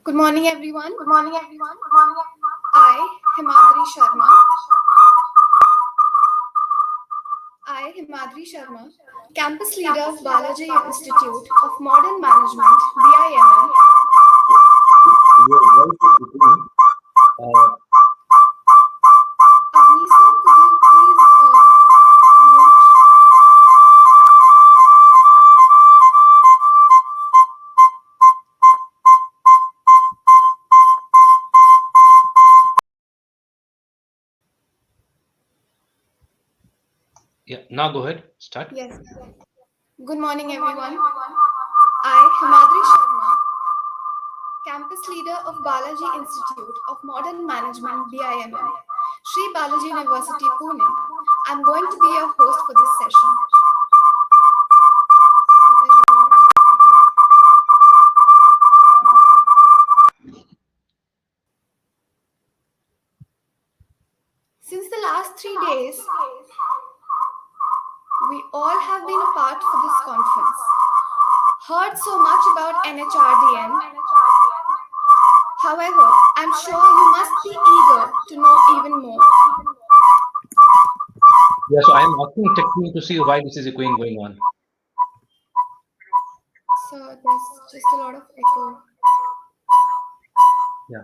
Good morning, everyone. Good morning, everyone. Good morning, everyone. Himadri Sharma, Campus Leader of Balaji Institute of Modern Management, BIMM. Your voice is between. Avni sir, could you please mute? Yeah, now go ahead. Start. Yes. Good morning, everyone. I, Himadri Sharma, Campus Leader of Balaji Institute of Modern Management, BIMM, Sri Balaji University, Pune. I'm going to be your host for this session. Since the last 3 days, we all have been a part for this conference. Heard so much about NHRDN. However, I'm sure you must be eager to know even more. Yeah, so I'm asking technically to see why this is going on. So there's just a lot of echo. Yeah.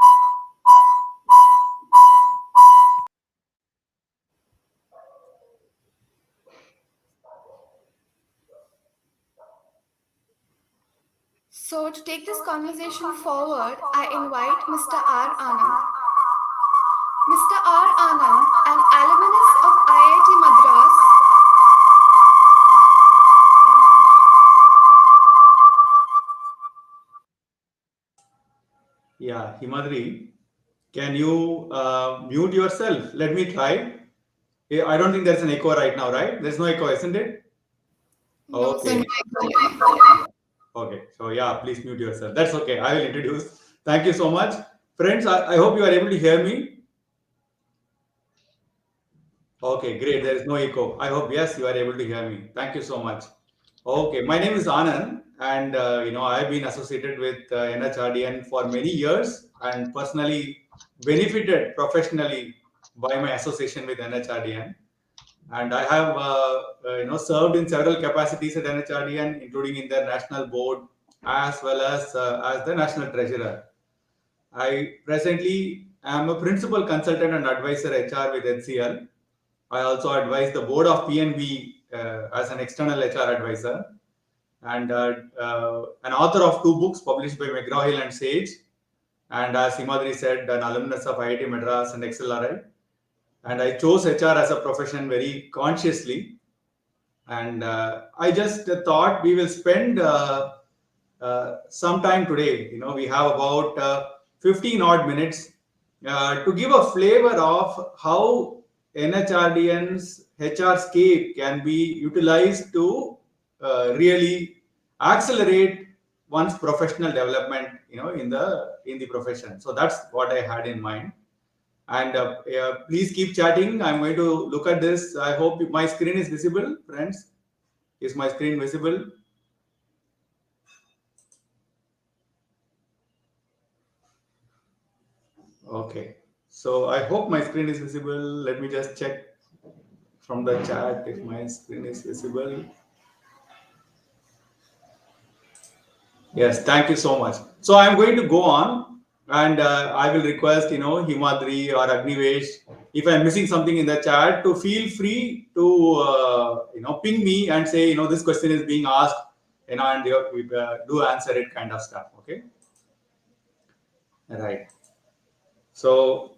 So to take this conversation forward, I invite Mr. R. Anand. Mr. R. Anand, an alumnus of IIT Madras, Yeah, Himadri, can you mute yourself? Let me try. I don't think there's an echo right now, right? There's no echo, isn't it? No, Okay. sir. Okay. So yeah, please mute yourself. That's okay. I will introduce. Thank you so much. Friends, I hope you are able to hear me. Okay, great. There is no echo. I hope, yes, you are able to hear me. Thank you so much. Okay, my name is Anand, and I've been associated with NHRDN for many years, and personally benefited professionally by my association with NHRDN. And I have served in several capacities at NHRDN, including in their national board as well as the national treasurer. I presently am a principal consultant and advisor HR with HCL. I also advise the board of PNB as an external HR advisor, and an author of 2 books published by McGraw-Hill and Sage. And as Himadri said, an alumnus of IIT Madras and XLRI. And I chose HR as a profession very consciously. And I just thought we will spend some time today. We have about 15 odd minutes to give a flavor of how NHRDN's Hrscape can be utilized to really accelerate one's professional development, in the profession. So that's what I had in mind. And please keep chatting. I'm going to look at this. I hope my screen is visible, friends. Is my screen visible? Okay. So I hope my screen is visible. Let me just check from the chat if my screen is visible. Yes, thank you so much. So I'm going to go on, and I will request, Himadri or Agnivesh, if I'm missing something in the chat, to feel free to, ping me and say, this question is being asked, and we do answer it, kind of stuff. Okay. Right. So,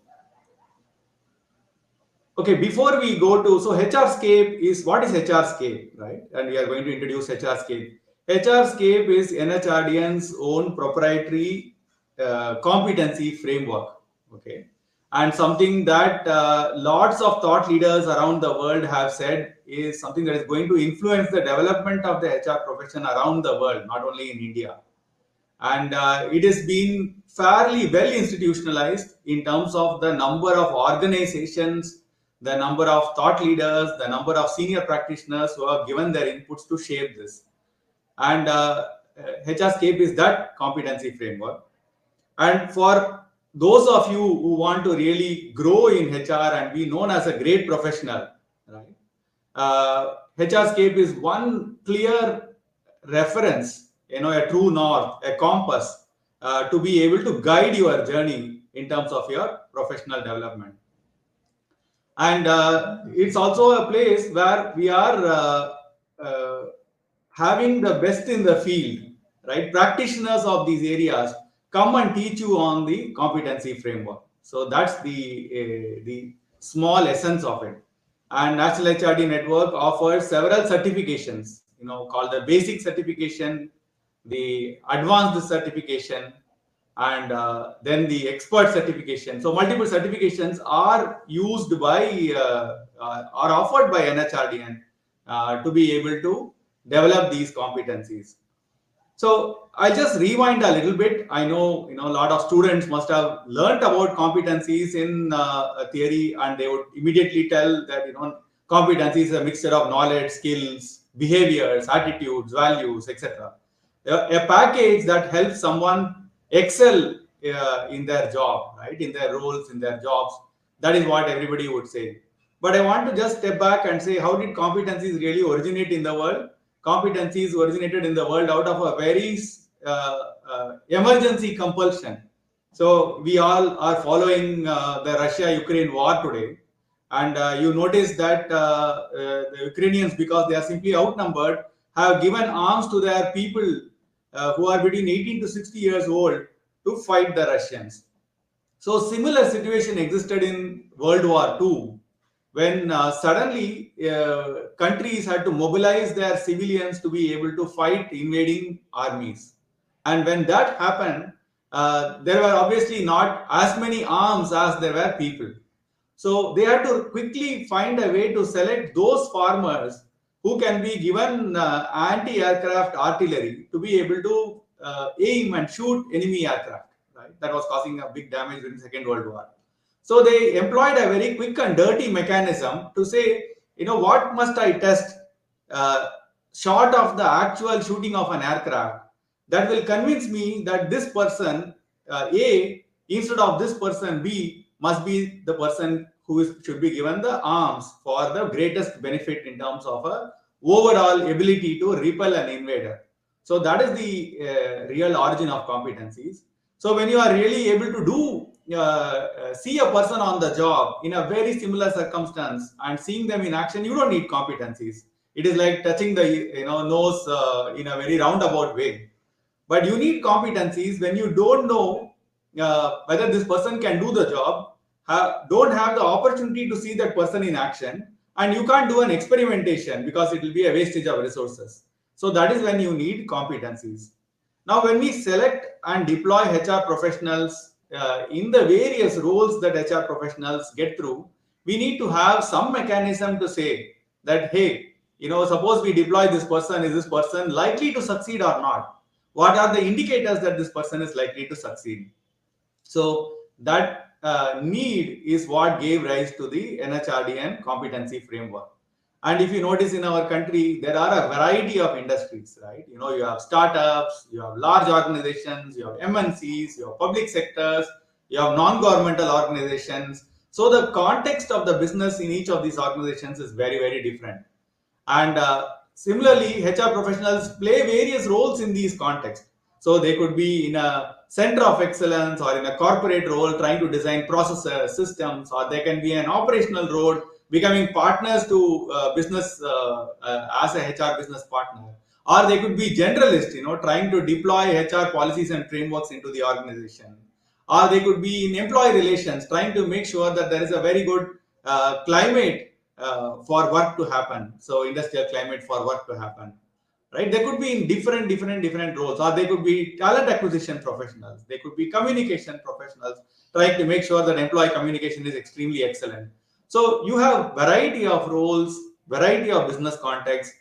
okay, before we go to, so Hrscape is, what is Hrscape, right? And we are going to introduce Hrscape. Hrscape is NHRDN's own proprietary competency framework, okay? And something that lots of thought leaders around the world have said is something that is going to influence the development of the HR profession around the world, not only in India. And it has been fairly well institutionalized in terms of the number of organizations, the number of thought leaders, the number of senior practitioners who have given their inputs to shape this. And Hrscape is that competency framework. And for those of you who want to really grow in HR and be known as a great professional, right? Hrscape is one clear reference, a true north, a compass to be able to guide your journey in terms of your professional development. And it's also a place where we are uh, having the best in the field, right? Practitioners of these areas come and teach you on the competency framework. So that's the small essence of it. And National HRD Network offers several certifications, called the basic certification, the advanced certification, and then the expert certification. So multiple certifications are used by are offered by NHRDN to be able to develop these competencies. So I'll just rewind a little bit. I know a lot of students must have learnt about competencies in theory, and they would immediately tell that competencies is a mixture of knowledge, skills, behaviors, attitudes, values, etc. A package that helps someone excel in their job, right? In their roles, in their jobs. That is what everybody would say. But I want to just step back and say, how did competencies really originate in the world? Competencies originated in the world out of a very emergency compulsion. So we all are following the Russia-Ukraine war today, and you notice that the Ukrainians, because they are simply outnumbered, have given arms to their people who are between 18 to 60 years old to fight the Russians. So similar situation existed in World War II, when suddenly countries had to mobilize their civilians to be able to fight invading armies. And when that happened, there were obviously not as many arms as there were people. So they had to quickly find a way to select those farmers who can be given anti-aircraft artillery to be able to aim and shoot enemy aircraft, right? That was causing a big damage during the Second World War. So they employed a very quick and dirty mechanism to say, what must I test uh, short of the actual shooting of an aircraft that will convince me that this person A instead of this person B must be the person should be given the arms for the greatest benefit in terms of a overall ability to repel an invader. So that is the real origin of competencies. So when you are really able to see a person on the job in a very similar circumstance and seeing them in action, you don't need competencies. It is like touching the nose in a very roundabout way. But you need competencies when you don't know whether this person can do the job, don't have the opportunity to see that person in action, and you can't do an experimentation because it will be a wastage of resources. So that is when you need competencies. Now, when we select and deploy HR professionals in the various roles that HR professionals get through, we need to have some mechanism to say that, hey, suppose we deploy this person, is this person likely to succeed or not? What are the indicators that this person is likely to succeed? So that need is what gave rise to the NHRDN competency framework. And if you notice in our country, there are a variety of industries, right? You have startups, you have large organizations, you have MNCs, you have public sectors, you have non-governmental organizations. So the context of the business in each of these organizations is very, very different. And similarly, HR professionals play various roles in these contexts. So they could be in a center of excellence or in a corporate role trying to design processes, systems, or they can be an operational role becoming partners to business as a HR business partner. Or they could be generalists, trying to deploy HR policies and frameworks into the organization. Or they could be in employee relations, trying to make sure that there is a very good climate for work to happen. So industrial climate for work to happen, right? They could be in different roles, or they could be talent acquisition professionals. They could be communication professionals, trying to make sure that employee communication is extremely excellent. So you have variety of roles, variety of business context,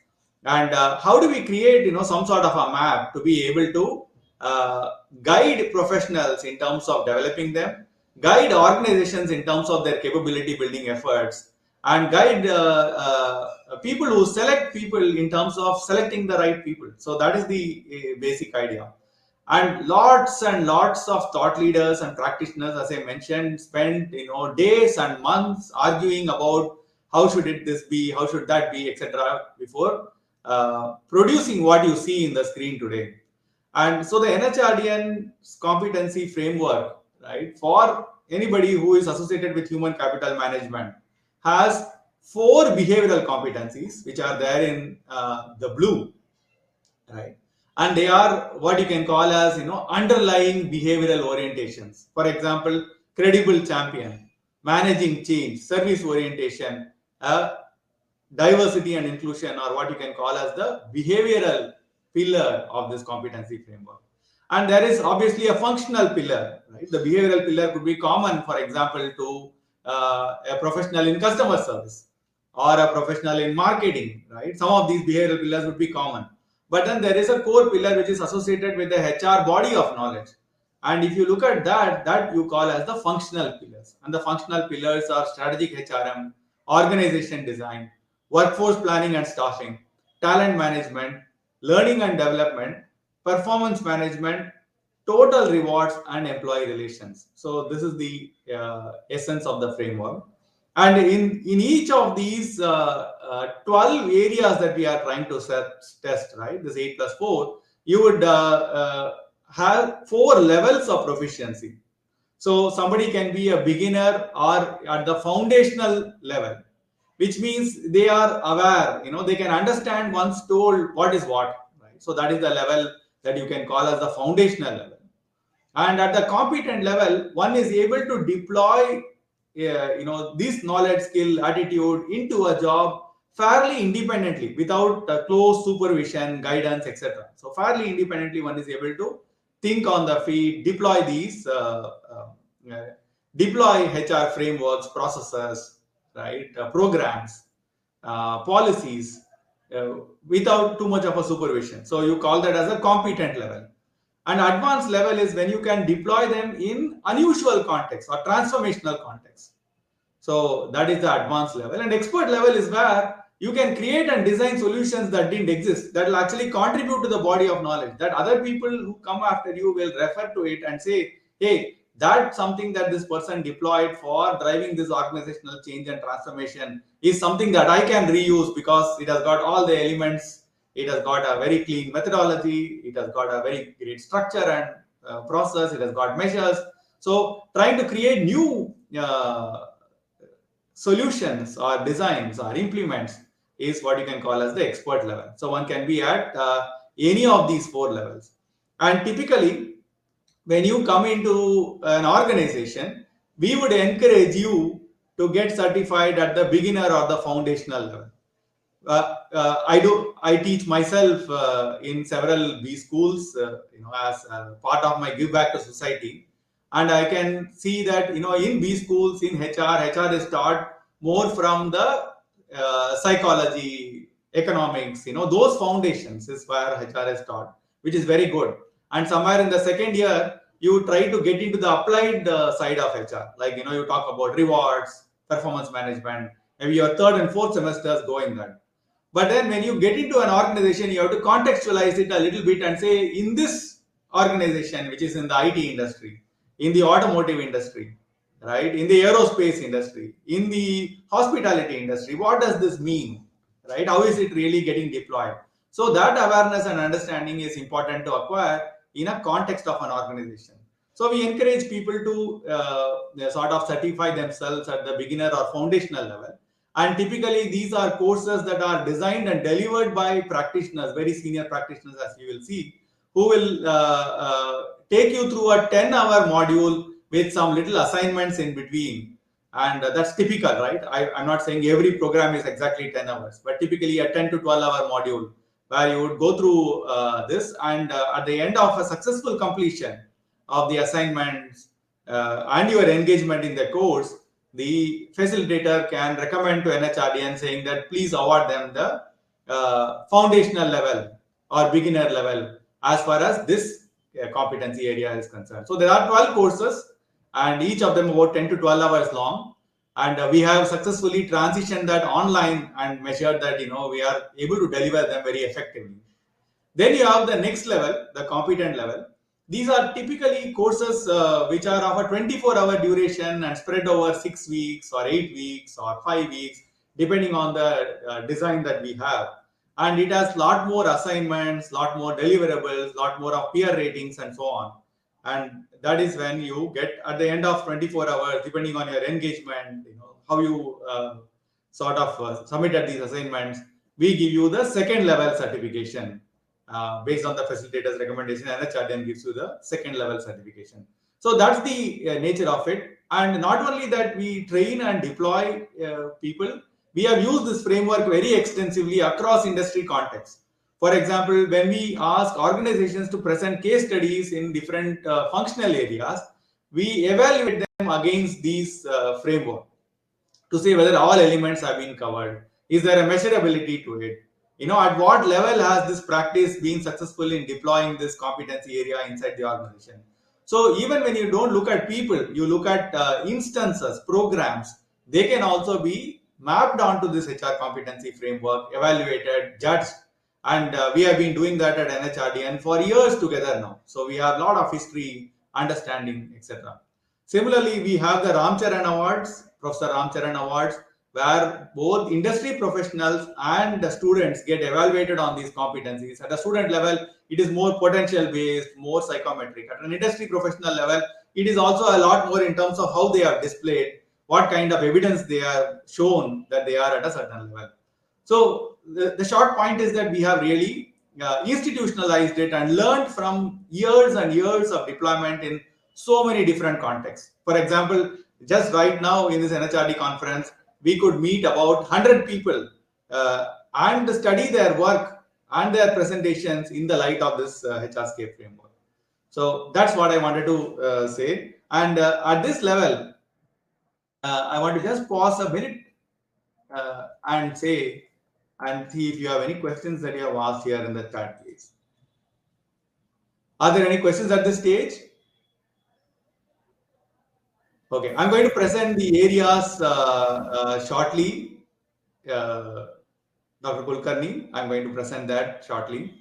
and how do we create some sort of a map to be able to uh, guide professionals in terms of developing them, guide organizations in terms of their capability building efforts, and guide people who select people in terms of selecting the right people. So that is the basic idea. And lots of thought leaders and practitioners, as I mentioned, spent days and months arguing about how should this be, how should that be, etc. before producing what you see in the screen today. And so the NHRDN competency framework, right, for anybody who is associated with human capital management, has 4 behavioral competencies, which are there in the blue, right? And they are what you can call as underlying behavioral orientations. For example, credible champion, managing change, service orientation, diversity and inclusion, or what you can call as the behavioral pillar of this competency framework. And there is obviously a functional pillar, right? The behavioral pillar could be common, for example, to a professional in customer service or a professional in marketing, right? Some of these behavioral pillars would be common. But then there is a core pillar which is associated with the HR body of knowledge. And if you look at that you call as the functional pillars. And the functional pillars are strategic HRM, organization design, workforce planning and staffing, talent management, learning and development, performance management, total rewards, and employee relations. So this is the essence of the framework. And in each of these 12 areas that we are trying to test, right, this 8 plus 4, you would have 4 levels of proficiency. So somebody can be a beginner or at the foundational level, which means they are aware, they can understand once told what is what, right? So that is the level that you can call as the foundational level. And at the competent level, one is able to deploy this knowledge, skill, attitude into a job fairly independently without close supervision, guidance, etc. So fairly independently one is able to think on the feet, deploy these deploy HR frameworks, processes, right, programs, policies, without too much of a supervision. So you call that as a competent level. And advanced level is when you can deploy them in unusual context or transformational context. So that is the advanced level. And expert level is where you can create and design solutions that didn't exist, that will actually contribute to the body of knowledge, that other people who come after you will refer to it and say, hey, that's something that this person deployed for driving this organizational change and transformation is something that I can reuse because it has got all the elements. It has got a very clean methodology. It has got a very great structure and process. It has got measures. So trying to create new solutions or designs or implements is what you can call as the expert level. So one can be at any of these 4 levels. And typically, when you come into an organization, we would encourage you to get certified at the beginner or the foundational level. I teach myself in several B schools, as part of my give back to society, and I can see that in B schools, in HR is taught more from the psychology, economics, those foundations is where HR is taught, which is very good. And somewhere in the second year, you try to get into the applied side of HR, like you talk about rewards, performance management. Maybe your third and fourth semesters going that. But then when you get into an organization, you have to contextualize it a little bit and say, in this organization, which is in the IT industry, in the automotive industry, right, in the aerospace industry, in the hospitality industry, what does this mean, right? How is it really getting deployed? So that awareness and understanding is important to acquire in a context of an organization. So we encourage people to sort of certify themselves at the beginner or foundational level. And typically, these are courses that are designed and delivered by practitioners, very senior practitioners, as you will see, who will take you through a 10-hour module with some little assignments in between. And that's typical, right? I'm not saying every program is exactly 10 hours, but typically a 10 to 12-hour module where you would go through this. And at the end of a successful completion of the assignments and your engagement in the course, the facilitator can recommend to NHRDN saying that please award them the foundational level or beginner level as far as this competency area is concerned. So there are 12 courses and each of them about 10 to 12 hours long. And we have successfully transitioned that online and measured that we are able to deliver them very effectively. Then you have the next level, the competent level. These are typically courses which are of a 24-hour duration and spread over 6 weeks or 8 weeks or 5 weeks, depending on the design that we have. And it has lot more assignments, lot more deliverables, lot more of peer ratings and so on. And that is when you get at the end of 24 hours, depending on your engagement, how you sort of submitted these assignments, we give you the second level certification. Based on the facilitator's recommendation, NHRDN gives you the second level certification. So that's the nature of it. And not only that, we train and deploy people. We have used this framework very extensively across industry contexts. For example, when we ask organizations to present case studies in different functional areas, we evaluate them against these framework to see whether all elements have been covered. Is there a measurability to it? At what level has this practice been successful in deploying this competency area inside the organization? So even when you don't look at people, you look at instances, programs, they can also be mapped onto this HR competency framework, evaluated, judged, and we have been doing that at NHRDN for years together now. So we have a lot of history, understanding, etc. Similarly, we have the Ramcharan Awards, Professor Ramcharan Awards, where both industry professionals and the students get evaluated on these competencies. At a student level, it is more potential based, more psychometric. At an industry professional level, it is also a lot more in terms of how they are displayed, what kind of evidence they are shown that they are at a certain level. So the short point is that we have really institutionalized it and learned from years and years of deployment in so many different contexts. For example, just right now in this NHRD conference, we could meet about 100 people and study their work and their presentations in the light of this Hrscape framework. So that's what I wanted to say. And at this level, I want to just pause a minute and say and see if you have any questions that you have asked here in the chat, please. Are there any questions at this stage? Okay, I'm going to present the areas shortly. Dr. Kulkarni, I'm going to present that shortly.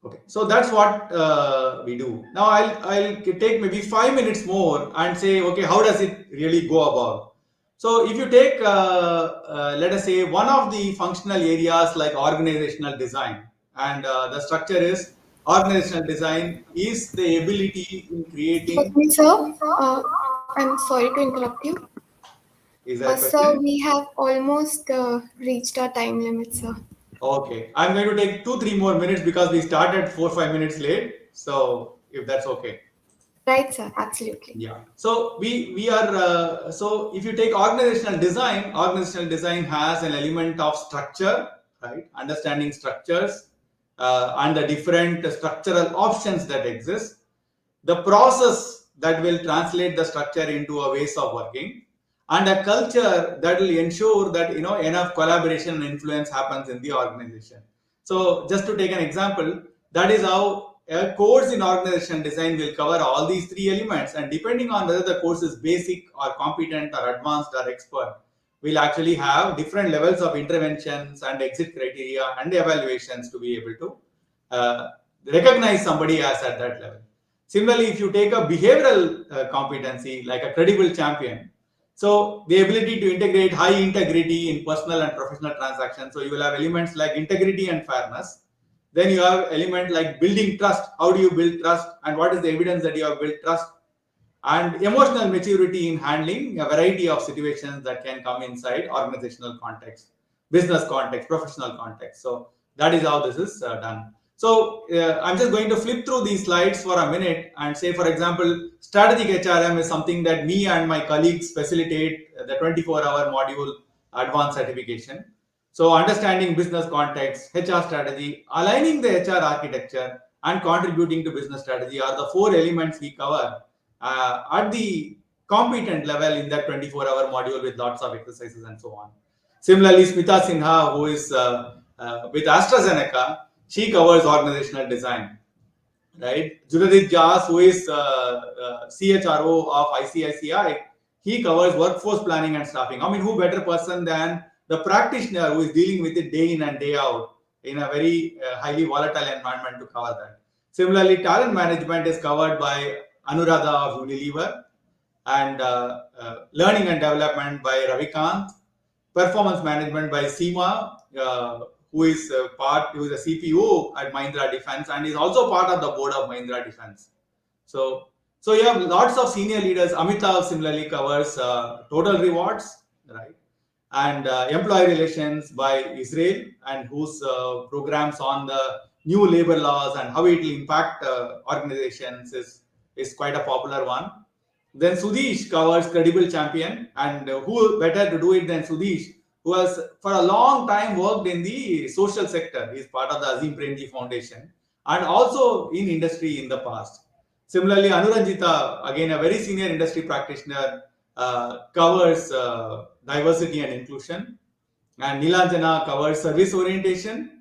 Okay, so that's what we do. Now I'll take maybe 5 minutes more and say, okay, how does it really go about? So if you take, let us say, one of the functional areas like organizational design, and the structure is organizational design is the ability in creating. Excuse me, sir. I'm sorry to interrupt you. Is there a Sir, question? we have almost reached our time limit, sir. Okay, I'm going to take 2-3 more minutes because we started 4-5 minutes late. So if that's okay. Right, sir. Absolutely. Yeah. So we are so if you take organizational design has an element of structure, right? Understanding structures and the different structural options that exist, the process that will translate the structure into a ways of working, and a culture that will ensure that enough collaboration and influence happens in the organization. So just to take an example, that is how a course in organization design will cover all these three elements, and depending on whether the course is basic or competent or advanced or expert, we'll actually have different levels of interventions and exit criteria and evaluations to be able to uh, recognize somebody as at that level. Similarly, if you take a behavioral competency like a credible champion, so the ability to integrate high integrity in personal and professional transactions, so you will have elements like integrity and fairness. Then you have element like building trust. How do you build trust, and what is the evidence that you have built trust? And emotional maturity in handling a variety of situations that can come inside organizational context, business context, professional context. So that is how this is done. So I'm just going to flip through these slides for a minute and say, for example, strategic HRM is something that me and my colleagues facilitate the 24-hour module advanced certification. So understanding business context, HR strategy, aligning the HR architecture, and contributing to business strategy are the four elements we cover at the competent level in that 24-hour module with lots of exercises and so on. Similarly, Smita Sinha, who is with AstraZeneca, she covers organizational design, right? Judith Jas, who is CHRO of ICICI, he covers workforce planning and staffing. I mean, who better person than the practitioner who is dealing with it day in and day out in a very highly volatile environment to cover that. Similarly, talent management is covered by Anuradha of Unilever, and learning and development by Ravikant, performance management by Seema, who is a CPO at Mahindra Defense and is also part of the board of Mahindra Defense. So you have lots of senior leaders. Amitav similarly covers total rewards, right? And employee relations by Israel, and whose programs on the new labor laws and how it will impact organizations is quite a popular one. Then Sudesh covers credible champion, and who better to do it than Sudesh, who has for a long time worked in the social sector. He is part of the Azim Premji Foundation and also in industry in the past. Similarly, Anuranjita, again a very senior industry practitioner, covers diversity and inclusion, and Nilanjana covers service orientation,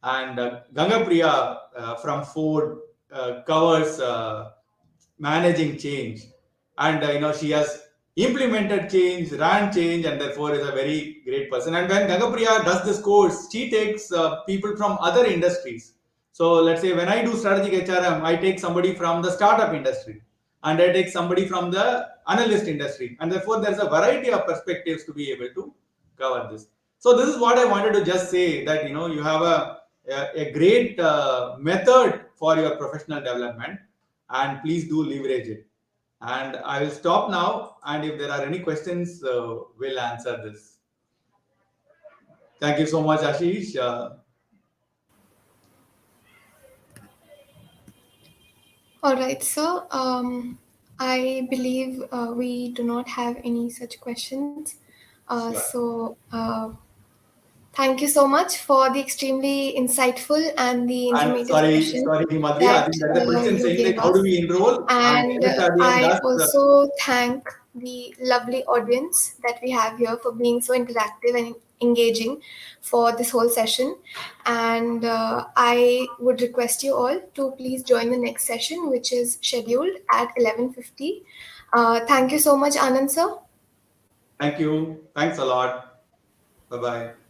and Gangapriya from Ford covers managing change, and she has implemented change, ran change, and therefore is a very great person. And when Gangapriya does this course, she takes people from other industries. So let's say when I do strategic HRM, I take somebody from the startup industry, and I take somebody from the analyst industry, and therefore there's a variety of perspectives to be able to cover this. So this is what I wanted to just say, that you have a great method for your professional development, and please do leverage it. And I will stop now, and if there are any questions, we'll answer this. Thank you so much, Ashish. All right, so I believe we do not have any such questions. Thank you so much for the extremely insightful and the And informative sorry, session Madhuri, I that think there is a question you saying gave like, how us. do we enroll? And And NHRDN I does. also thank the lovely audience that we have here for being so interactive and engaging for this whole session. And I would request you all to please join the next session, which is scheduled at 11:50. Thank you so much, Anand sir. Thank you. Thanks a lot. Bye bye.